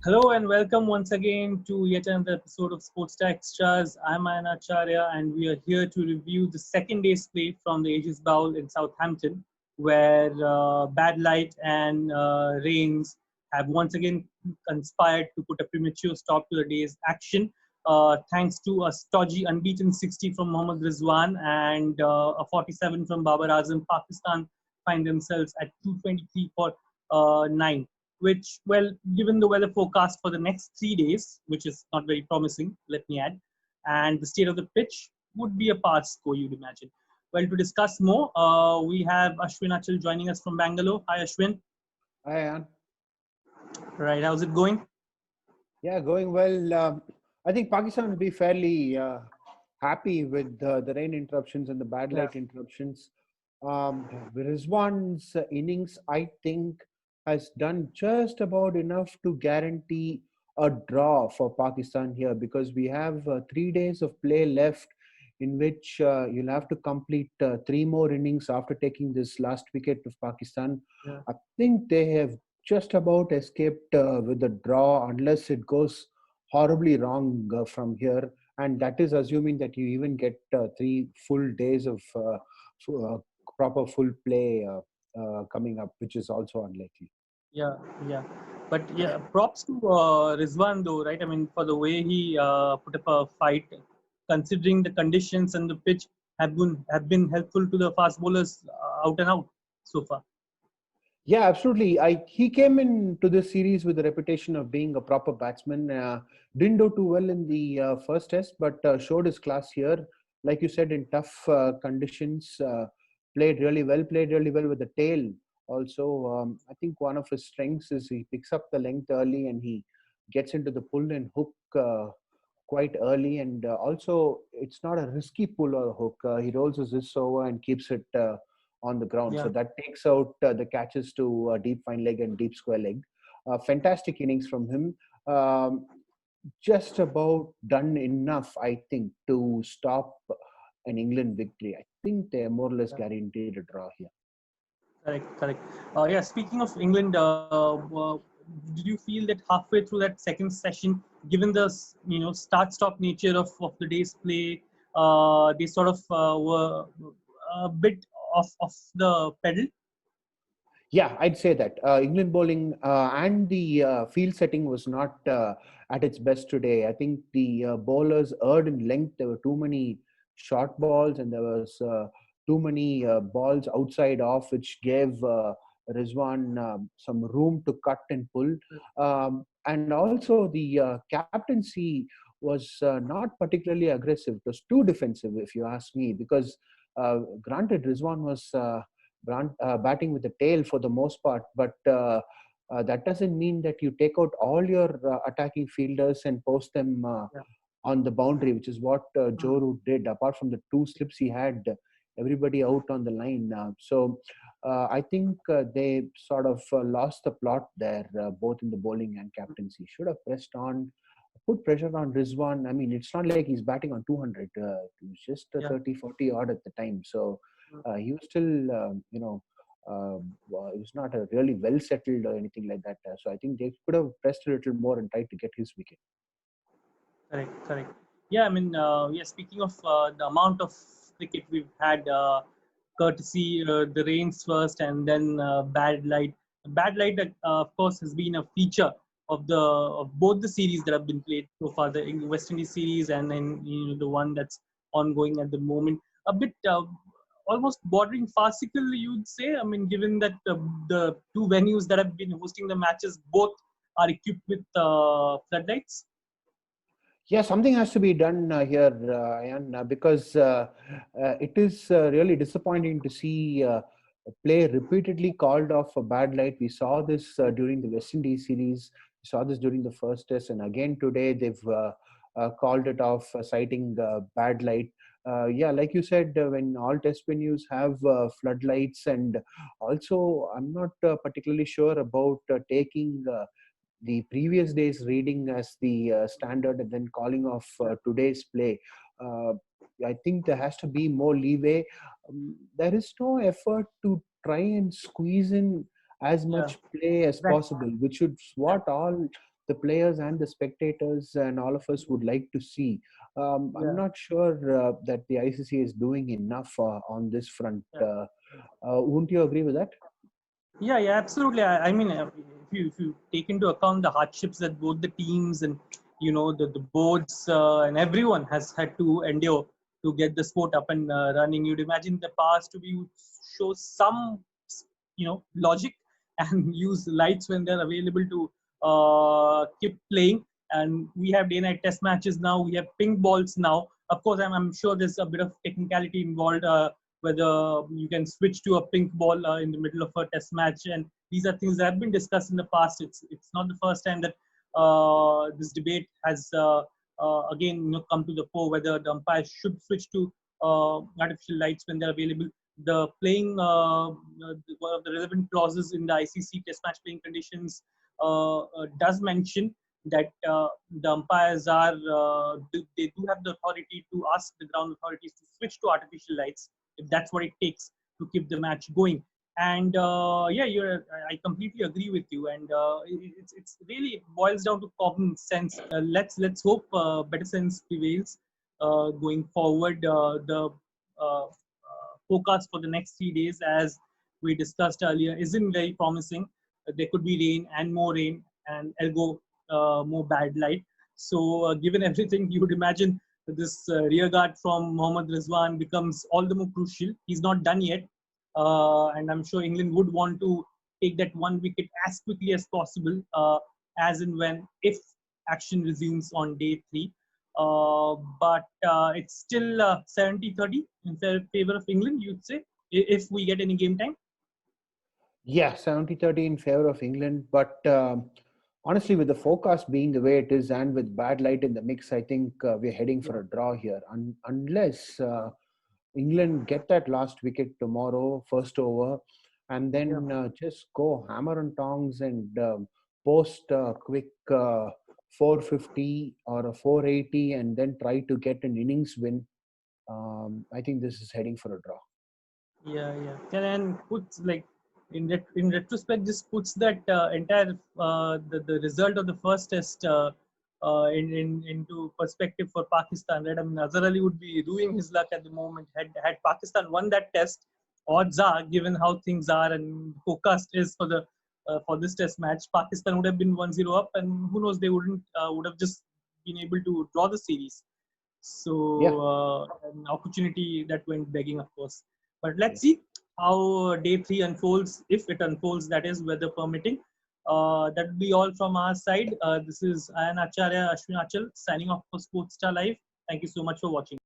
Hello and welcome once again to yet another episode of Sports Extras. I'm Ayan Acharya and we are here to review the second day's play from the Aegis Bowl in Southampton, where bad light and rains have once again conspired to put a premature stop to the day's action. Thanks to a stodgy unbeaten 60 from Mohammad Rizwan and a 47 from Babar Azam, Pakistan find themselves at 223 for 9, which, well, given the weather forecast for the next 3 days, which is not very promising, let me add, and the state of the pitch, would be a pass score, you'd imagine. Well, to discuss more, we have Ashwin Achal joining us from Bangalore. Hi, Ashwin. Ayan. Right, how's it going? Yeah, going well. I think Pakistan will be fairly happy with the rain interruptions and the bad Yeah, light interruptions. Rizwan's innings, I think, has done just about enough to guarantee a draw for Pakistan here because we have 3 days of play left in which you'll have to complete three more innings after taking this last wicket of Pakistan. yeah, I think they have just about escaped with a draw unless it goes horribly wrong from here. And that is assuming that you even get 3 full days of uh, proper full play coming up, which is also unlikely. yeah, yeah. But yeah, props to Rizwan though, right? I mean, for the way he put up a fight, considering the conditions and the pitch have been helpful to the fast bowlers out and out so far. Yeah, absolutely. He came into this series with the reputation of being a proper batsman. Didn't do too well in the first test, but showed his class here. Like you said, in tough conditions, played really well with the tail. Also, I think one of his strengths is he picks up the length early and he gets into the pull and hook quite early. And also, it's not a risky pull or hook. He rolls his wrist over and keeps it on the ground. Yeah. So that takes out the catches to deep fine leg and deep square leg. Fantastic innings from him. Um, just about done enough, I think, to stop an England victory. I think they're more or less guaranteed a draw here. Correct, correct. Yeah, speaking of England, did you feel that halfway through that second session, given the start-stop nature of the day's play, they sort of were a bit off the pedal? Yeah, I'd say that England bowling and the field setting was not at its best today. I think the bowlers erred in length. There were too many short balls, and there was too many balls outside off, which gave Rizwan some room to cut and pull. And also, the captaincy was not particularly aggressive. It was too defensive, if you ask me, because granted, Rizwan was. Batting with the tail for the most part, but that doesn't mean that you take out all your attacking fielders and post them Yeah. on the boundary, which is what Mm. Joe Root did. Apart from the two slips he had, everybody out on the line. So I think they sort of lost the plot there, both in the bowling and captaincy. Should have pressed on, put pressure on Rizwan. I mean, it's not like he's batting on 200. It was just Yeah. 30, 40 odd at the time. So Mm. he was still, he was not a really well settled or anything like that. So I think they could have pressed a little more and tried to get his wicket. Correct, correct. Yeah, I mean, yeah. Speaking of the amount of cricket we've had, courtesy the rains first, and then bad light. Bad light, of course, has been a feature of both the series that have been played so far, the West Indies series, and then the one that's ongoing at the moment. A bit almost bordering farcical, you'd say. I mean, given that the two venues that have been hosting the matches both are equipped with floodlights. Yeah, something has to be done here, Ayan, because it is really disappointing to see play repeatedly called off for bad light. We saw this during the West Indies series. We saw this during the first test, and again today they've called it off, citing bad light. Yeah, like you said, when all test venues have floodlights, and also I'm not particularly sure about taking the previous day's reading as the standard and then calling off today's play. Uh, I think there has to be more leeway. There is no effort to try and squeeze in as Yeah, much play as exactly. possible, which is Yeah, what all the players and the spectators and all of us would like to see. I'm Yeah, not sure that the ICC is doing enough on this front. yeah. Wouldn't you agree with that? Yeah, yeah, absolutely. I mean, if you take into account the hardships that both the teams and the boards and everyone has had to endure to get the sport up and running, you'd imagine the past to be show some logic and use lights when they're available to keep playing. And we have day-night test matches now. We have pink balls now. Of course, I'm sure there's a bit of technicality involved. Whether you can switch to a pink ball in the middle of a test match, and these are things that have been discussed in the past. It's not the first time that this debate has again come to the fore, whether the umpires should switch to artificial lights when they're available. The playing one of the relevant clauses in the ICC test match playing conditions does mention that the umpires are they do have the authority to ask the ground authorities to switch to artificial lights if that's what it takes to keep the match going. And yeah, I completely agree with you. And it's really boils down to common sense. Let's hope better sense prevails going forward. The forecast for the next 3 days, as we discussed earlier, isn't very promising. There could be rain and more rain, and ergo more bad light. So, given everything, you would imagine that this rear guard from Mohammad Rizwan becomes all the more crucial. He's not done yet, and I'm sure England would want to take that one wicket as quickly as possible, as and when if action resumes on day three. But it's still 70-30 in favor of England, you'd say, if we get any game time. Yeah, 70-30 in favor of England. But honestly, with the forecast being the way it is and with bad light in the mix, I think we're heading Yeah, for a draw here. Unless England get that last wicket tomorrow, first over, and yeah. then just go hammer and tongs and post a quick 450 or a 480 and then try to get an innings win. I think this is heading for a draw. Yeah, yeah. And puts like in retrospect, this puts that entire the result of the first test into perspective for Pakistan. Right? I mean, Azhar Ali would be doing his luck at the moment. Had Pakistan won that test, odds are, given how things are and forecast is for this test match, Pakistan would have been 1-0 up, and who knows, they would have just been able to draw the series. So Yeah, an opportunity that went begging, of course. But let's yeah. see how day three unfolds, if it unfolds, that is, weather permitting. That will be all from our side. This is Ayan, Acharya, Ashwin, Achal signing off for Sports Star Live. Thank you so much for watching.